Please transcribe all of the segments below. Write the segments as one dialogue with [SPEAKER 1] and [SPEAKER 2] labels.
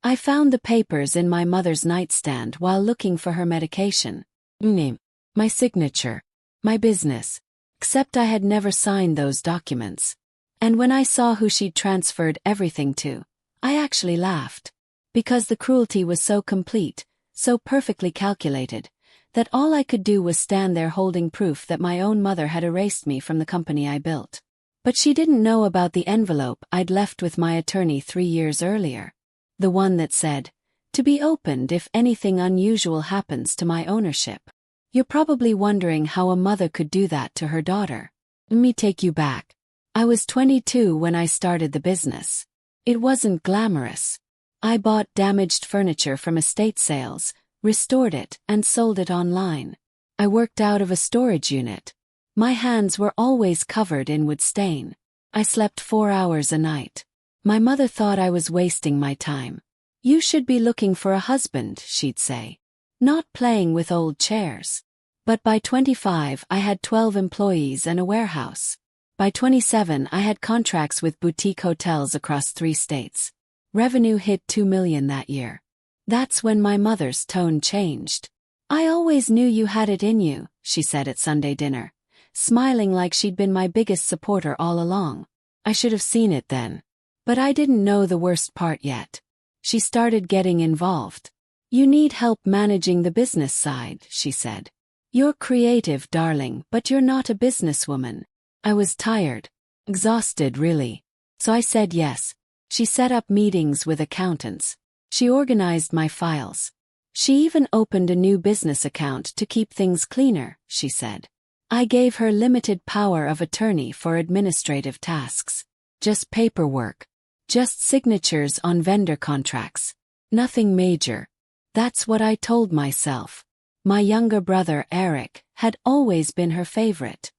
[SPEAKER 1] I found the papers in my mother's nightstand while looking for her medication. Name. My signature. My business. Except I had never signed those documents. And when I saw who she'd transferred everything to, I actually laughed. Because the cruelty was so complete, so perfectly calculated, that all I could do was stand there holding proof that my own mother had erased me from the company I built. But she didn't know about the envelope I'd left with my attorney 3 years earlier. The one that said, "To be opened if anything unusual happens to my ownership." You're probably wondering how a mother could do that to her daughter. Let me take you back. I was 22 when I started the business. It wasn't glamorous. I bought damaged furniture from estate sales, restored it, and sold it online. I worked out of a storage unit. My hands were always covered in wood stain. I slept 4 hours a night. My mother thought I was wasting my time. "You should be looking for a husband," she'd say. "Not playing with old chairs." But by 25 I had 12 employees and a warehouse. By 27 I had contracts with boutique hotels across 3 states. Revenue hit $2 million that year. That's when my mother's tone changed. "I always knew you had it in you," she said at Sunday dinner, smiling like she'd been my biggest supporter all along. I should have seen it then. But I didn't know the worst part yet. She started getting involved. "You need help managing the business side," she said. "You're creative, darling, but you're not a businesswoman." I was tired. Exhausted, really. So I said yes. She set up meetings with accountants. She organized my files. She even opened a new business account to keep things cleaner, she said. I gave her limited power of attorney for administrative tasks. Just paperwork. Just signatures on vendor contracts. Nothing major. That's what I told myself. My younger brother, Eric, had always been her favorite.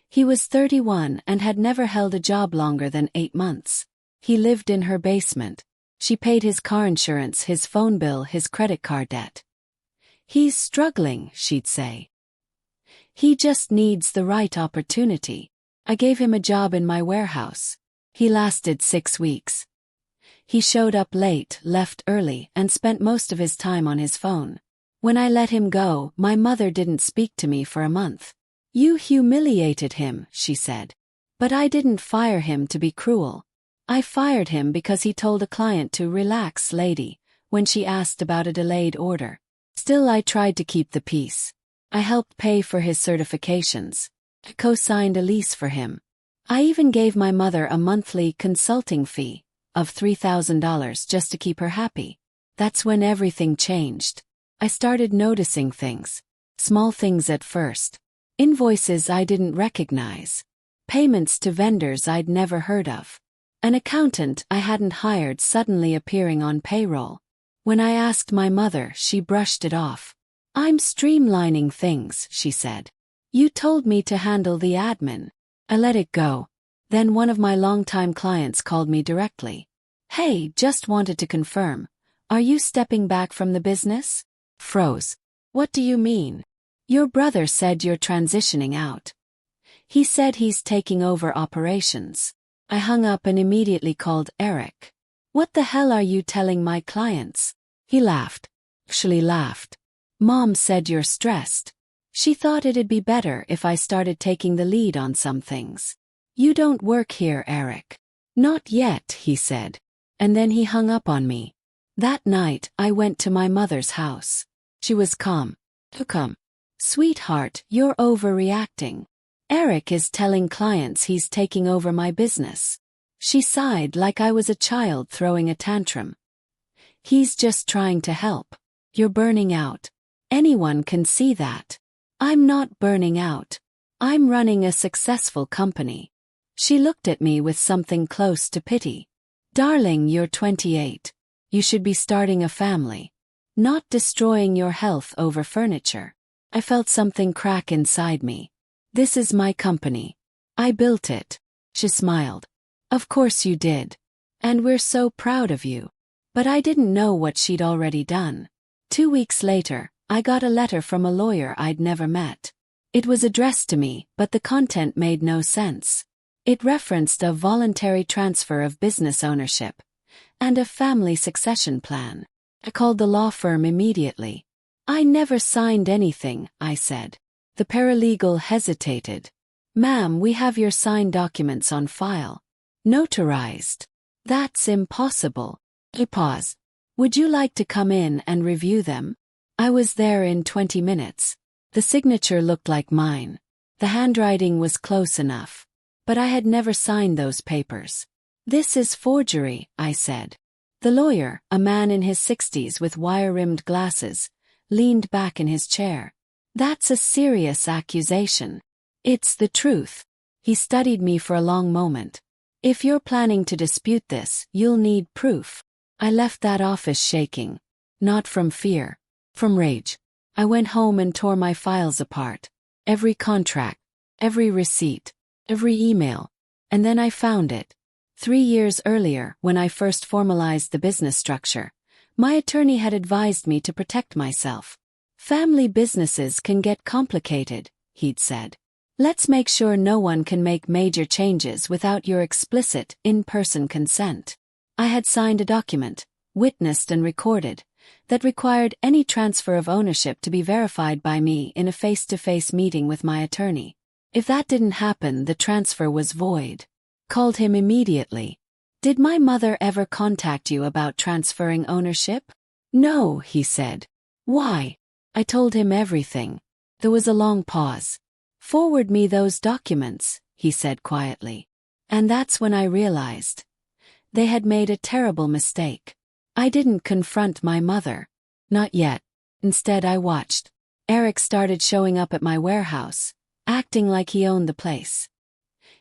[SPEAKER 1] He was 31 and had never held a job longer than 8 months. He lived in her basement. She paid his car insurance, his phone bill, his credit card debt. "He's struggling," she'd say. "He just needs the right opportunity." I gave him a job in my warehouse. He lasted 6 weeks. He showed up late, left early, and spent most of his time on his phone. When I let him go, my mother didn't speak to me for a month. "You humiliated him," she said. But I didn't fire him to be cruel. I fired him because he told a client to "relax, lady," when she asked about a delayed order. Still, I tried to keep the peace. I helped pay for his certifications. I co-signed a lease for him. I even gave my mother a monthly consulting fee of $3,000 just to keep her happy. That's when everything changed. I started noticing things. Small things at first. Invoices I didn't recognize. Payments to vendors I'd never heard of. An accountant I hadn't hired suddenly appearing on payroll. When I asked my mother, she brushed it off. "I'm streamlining things," she said. "You told me to handle the admin." I let it go. Then one of my longtime clients called me directly. "Hey, just wanted to confirm. Are you stepping back from the business?" Froze. "What do you mean?" "Your brother said you're transitioning out. He said he's taking over operations." I hung up and immediately called Eric. "What the hell are you telling my clients?" He laughed. Actually laughed. "Mom said you're stressed. She thought it'd be better if I started taking the lead on some things." "You don't work here, Eric." "Not yet," he said. And then he hung up on me. That night, I went to my mother's house. She was calm. Calm. "Sweetheart, you're overreacting. Eric is telling clients he's taking over my business." She sighed like I was a child throwing a tantrum. "He's just trying to help. You're burning out. Anyone can see that." "I'm not burning out. I'm running a successful company." She looked at me with something close to pity. "Darling, you're 28. You should be starting a family. Not destroying your health over furniture." I felt something crack inside me. "This is my company. I built it." She smiled. "Of course you did. And we're so proud of you." But I didn't know what she'd already done. 2 weeks later, I got a letter from a lawyer I'd never met. It was addressed to me, but the content made no sense. It referenced a voluntary transfer of business ownership, and a family succession plan. I called the law firm immediately. I never signed anything, I said. The paralegal hesitated. Ma'am, we have your signed documents on file. Notarized. That's impossible. He paused. Would you like to come in and review them? I was there in 20 minutes. The signature looked like mine. The handwriting was close enough. But I had never signed those papers. This is forgery, I said. The lawyer, a man in his 60s with wire-rimmed glasses, leaned back in his chair. That's a serious accusation. It's the truth. He studied me for a long moment. If you're planning to dispute this, you'll need proof. I left that office shaking. Not from fear. From rage. I went home and tore my files apart. Every contract. Every receipt. Every email. And then I found it. 3 years earlier, when I first formalized the business structure, my attorney had advised me to protect myself. Family businesses can get complicated, he'd said. Let's make sure no one can make major changes without your explicit, in-person consent. I had signed a document, witnessed and recorded, that required any transfer of ownership to be verified by me in a face-to-face meeting with my attorney. If that didn't happen, the transfer was void. Called him immediately. Did my mother ever contact you about transferring ownership? No, he said. Why? I told him everything. There was a long pause. Forward me those documents, he said quietly. And that's when I realized. They had made a terrible mistake. I didn't confront my mother. Not yet. Instead, I watched. Eric started showing up at my warehouse, acting like he owned the place.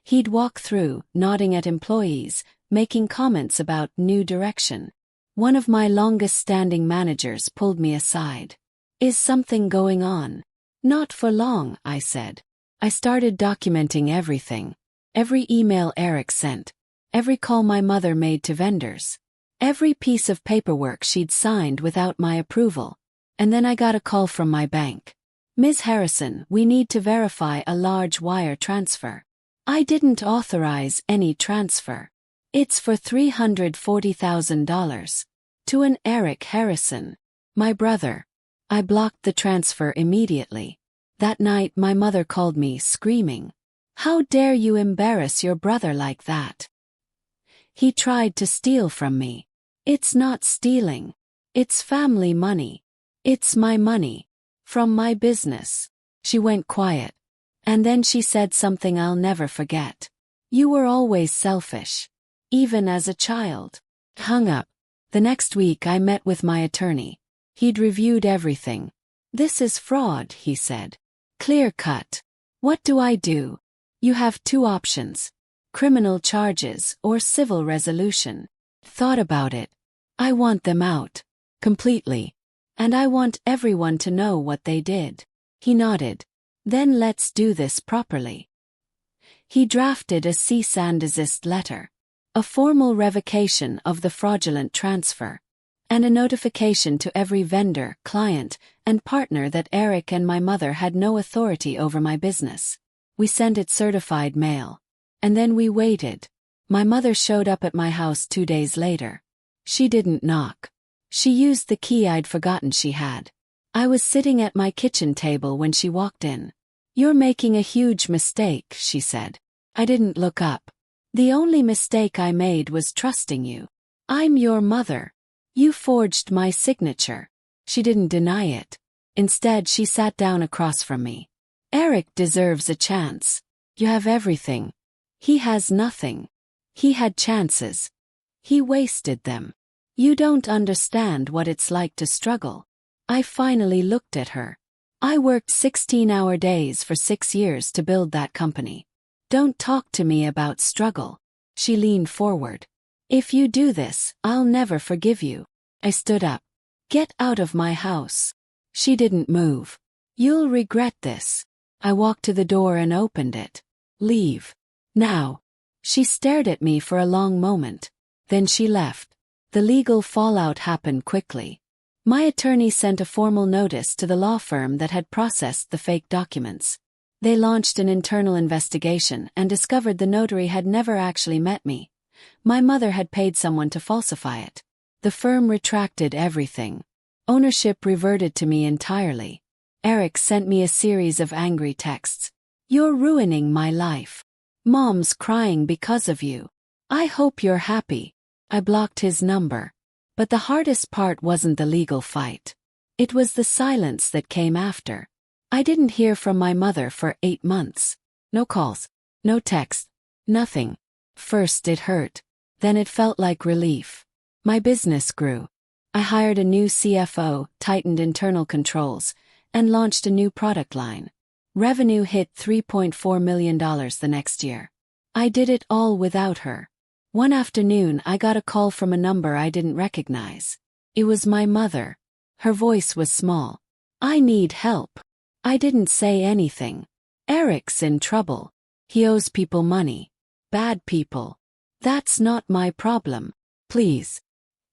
[SPEAKER 1] He'd walk through, nodding at employees, making comments about new direction. One of my longest-standing managers pulled me aside. Is something going on? Not for long, I said. I started documenting everything. Every email Eric sent. Every call my mother made to vendors. Every piece of paperwork she'd signed without my approval. And then I got a call from my bank. Ms. Harrison, we need to verify a large wire transfer. I didn't authorize any transfer. It's for $340,000. To an Eric Harrison. My brother. I blocked the transfer immediately. That night my mother called me screaming. How dare you embarrass your brother like that? He tried to steal from me. It's not stealing. It's family money. It's my money. From my business. She went quiet. And then she said something I'll never forget. You were always selfish. Even as a child. Hung up. The next week I met with my attorney. He'd reviewed everything. This is fraud, he said. Clear cut. What do I do? You have 2 options. Criminal charges or civil resolution. Thought about it. I want them out. Completely. And I want everyone to know what they did. He nodded. Then let's do this properly. He drafted a cease and desist letter. A formal revocation of the fraudulent transfer. And a notification to every vendor, client, and partner that Eric and my mother had no authority over my business. We sent it certified mail. And then we waited. My mother showed up at my house 2 days later. She didn't knock. She used the key I'd forgotten she had. I was sitting at my kitchen table when she walked in. You're making a huge mistake, she said. I didn't look up. The only mistake I made was trusting you. I'm your mother. You forged my signature. She didn't deny it. Instead, she sat down across from me. Eric deserves a chance. You have everything. He has nothing. He had chances. He wasted them. You don't understand what it's like to struggle. I finally looked at her. I worked 16-hour days for 6 years to build that company. Don't talk to me about struggle. She leaned forward. If you do this, I'll never forgive you. I stood up. Get out of my house. She didn't move. You'll regret this. I walked to the door and opened it. Leave. Now. She stared at me for a long moment. Then she left. The legal fallout happened quickly. My attorney sent a formal notice to the law firm that had processed the fake documents. They launched an internal investigation and discovered the notary had never actually met me, My mother had paid someone to falsify it. The firm retracted everything. Ownership reverted to me entirely. Eric sent me a series of angry texts. "You're ruining my life. Mom's crying because of you. I hope you're happy." I blocked his number. But the hardest part wasn't the legal fight. It was the silence that came after. I didn't hear from my mother for 8 months. No calls, no text, nothing. First it hurt. Then it felt like relief. My business grew. I hired a new CFO, tightened internal controls, and launched a new product line. Revenue hit $3.4 million the next year. I did it all without her. One afternoon I got a call from a number I didn't recognize. It was my mother. Her voice was small. "I need help." I didn't say anything. "Eric's in trouble. He owes people money. Bad people. That's not my problem. Please.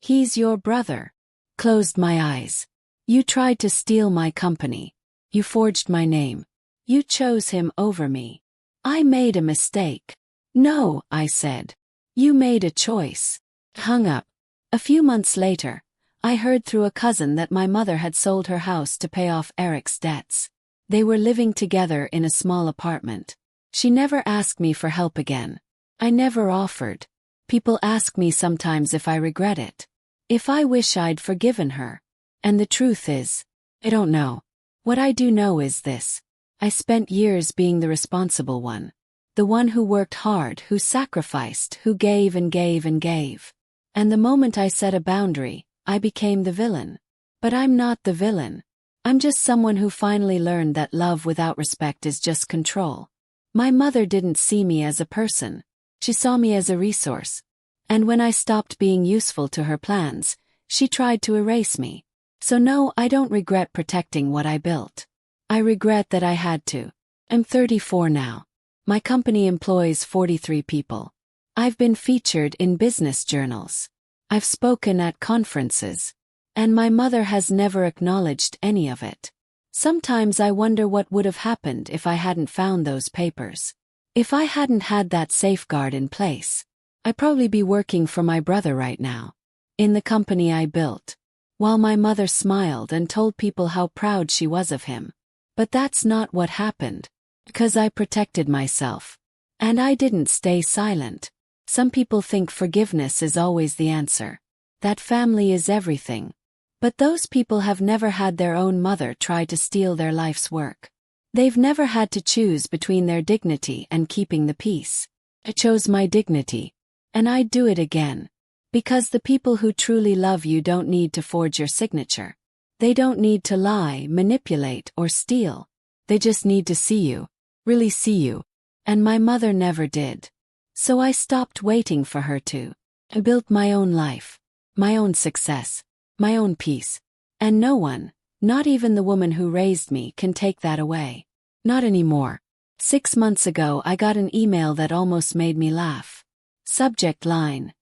[SPEAKER 1] He's your brother." Closed my eyes. "You tried to steal my company. You forged my name. You chose him over me. I made a mistake." "No," I said. "You made a choice." Hung up. A few months later, I heard through a cousin that my mother had sold her house to pay off Eric's debts. They were living together in a small apartment. She never asked me for help again. I never offered. People ask me sometimes if I regret it. If I wish I'd forgiven her. And the truth is, I don't know. What I do know is this. I spent years being the responsible one. The one who worked hard, who sacrificed, who gave and gave and gave. And the moment I set a boundary, I became the villain. But I'm not the villain. I'm just someone who finally learned that love without respect is just control. My mother didn't see me as a person. She saw me as a resource. And when I stopped being useful to her plans, she tried to erase me. So no, I don't regret protecting what I built. I regret that I had to. I'm 34 now. My company employs 43 people. I've been featured in business journals. I've spoken at conferences. And my mother has never acknowledged any of it. Sometimes I wonder what would have happened if I hadn't found those papers. If I hadn't had that safeguard in place, I'd probably be working for my brother right now. In the company I built. While my mother smiled and told people how proud she was of him. But that's not what happened. Because I protected myself. And I didn't stay silent. Some people think forgiveness is always the answer. That family is everything. But those people have never had their own mother try to steal their life's work. They've never had to choose between their dignity and keeping the peace. I chose my dignity. And I'd do it again. Because the people who truly love you don't need to forge your signature. They don't need to lie, manipulate, or steal. They just need to see you. Really see you. And my mother never did. So I stopped waiting for her to. I built my own life. My own success. My own peace. And no one, not even the woman who raised me, can take that away. Not anymore. 6 months ago I got an email that almost made me laugh. Subject line.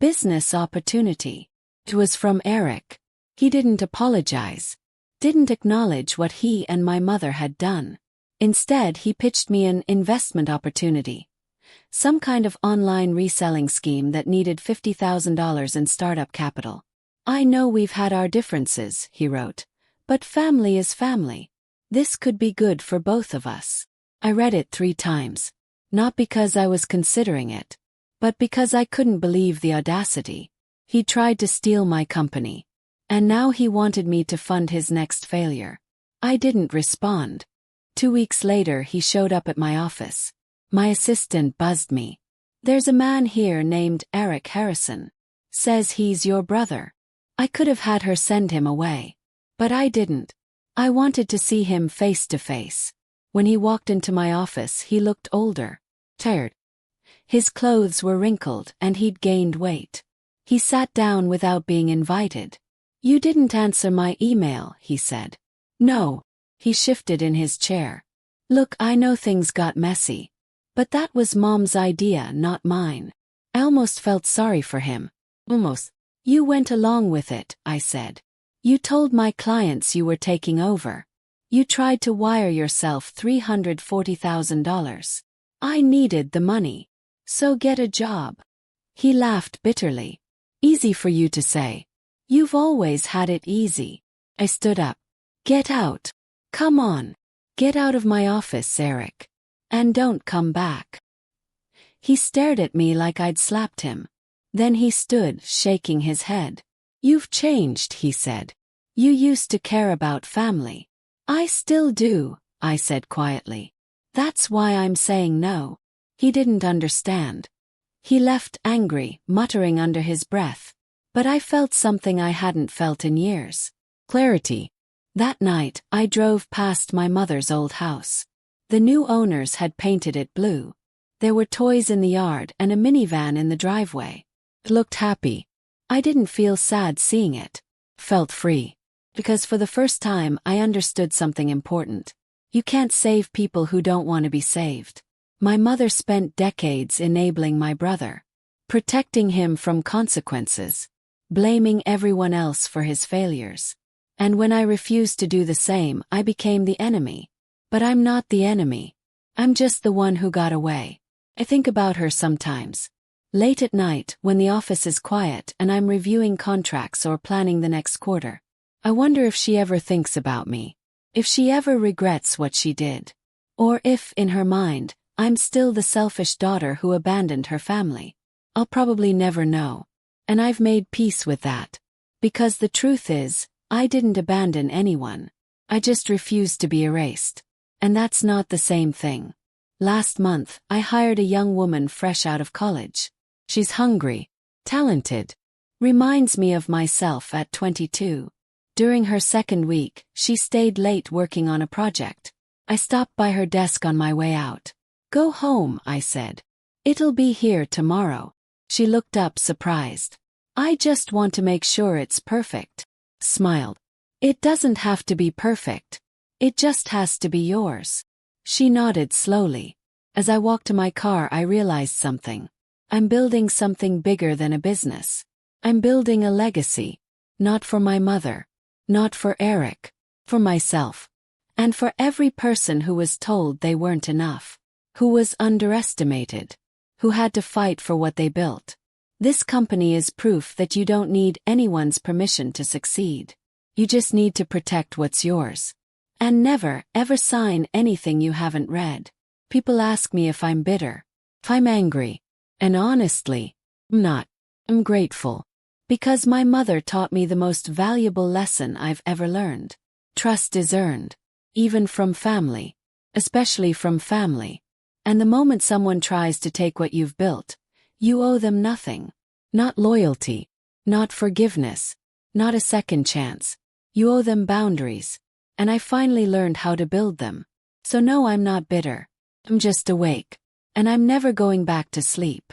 [SPEAKER 1] Business opportunity. It was from Eric. He didn't apologize. Didn't acknowledge what he and my mother had done. Instead, he pitched me an investment opportunity. Some kind of online reselling scheme that needed $50,000 in startup capital. "I know we've had our differences," he wrote. "But family is family. This could be good for both of us." I read it 3 times. Not because I was considering it. But because I couldn't believe the audacity. He tried to steal my company. And now he wanted me to fund his next failure. I didn't respond. 2 weeks later he showed up at my office. My assistant buzzed me. "There's a man here named Eric Harrison. Says he's your brother." I could have had her send him away. But I didn't. I wanted to see him face to face. When he walked into my office he looked older. Tired. His clothes were wrinkled and he'd gained weight. He sat down without being invited. "You didn't answer my email," he said. "No." He shifted in his chair. "Look, I know things got messy. But that was Mom's idea, not mine." I almost felt sorry for him. Almost. "You went along with it," I said. "You told my clients you were taking over. You tried to wire yourself $340,000. I needed the money. So get a job." He laughed bitterly. Easy for you to say. You've always had it easy. I stood up. Get out. Come on. Get out of my office, Eric. And don't come back. He stared at me like I'd slapped him. Then he stood, shaking his head. You've changed, he said. You used to care about family. I still do, I said quietly. That's why I'm saying no. He didn't understand. He left angry, muttering under his breath. But I felt something I hadn't felt in years. Clarity. That night, I drove past my mother's old house. The new owners had painted it blue. There were toys in the yard and a minivan in the driveway. It looked happy. I didn't feel sad seeing it. Felt free. Because for the first time I understood something important. You can't save people who don't want to be saved. My mother spent decades enabling my brother. Protecting him from consequences. Blaming everyone else for his failures. And when I refused to do the same, I became the enemy. But I'm not the enemy. I'm just the one who got away. I think about her sometimes. Late at night, when the office is quiet and I'm reviewing contracts or planning the next quarter. I wonder if she ever thinks about me. If she ever regrets what she did. Or if, in her mind, I'm still the selfish daughter who abandoned her family. I'll probably never know. And I've made peace with that. Because the truth is, I didn't abandon anyone. I just refused to be erased. And that's not the same thing. Last month, I hired a young woman fresh out of college. She's hungry, talented. Reminds me of myself at 22. During her second week, she stayed late working on a project. I stopped by her desk on my way out. Go home, I said. It'll be here tomorrow. She looked up surprised. I just want to make sure it's perfect. Smiled. It doesn't have to be perfect. It just has to be yours. She nodded slowly. As I walked to my car, I realized something. I'm building something bigger than a business. I'm building a legacy. Not for my mother. Not for Eric. For myself. And for every person who was told they weren't enough. Who was underestimated. Who had to fight for what they built. This company is proof that you don't need anyone's permission to succeed. You just need to protect what's yours. And never, ever sign anything you haven't read. People ask me if I'm bitter. If I'm angry. And honestly, I'm not. I'm grateful. Because my mother taught me the most valuable lesson I've ever learned. Trust is earned. Even from family. Especially from family. And the moment someone tries to take what you've built, you owe them nothing. Not loyalty. Not forgiveness. Not a second chance. You owe them boundaries. And I finally learned how to build them. So no, I'm not bitter. I'm just awake. And I'm never going back to sleep.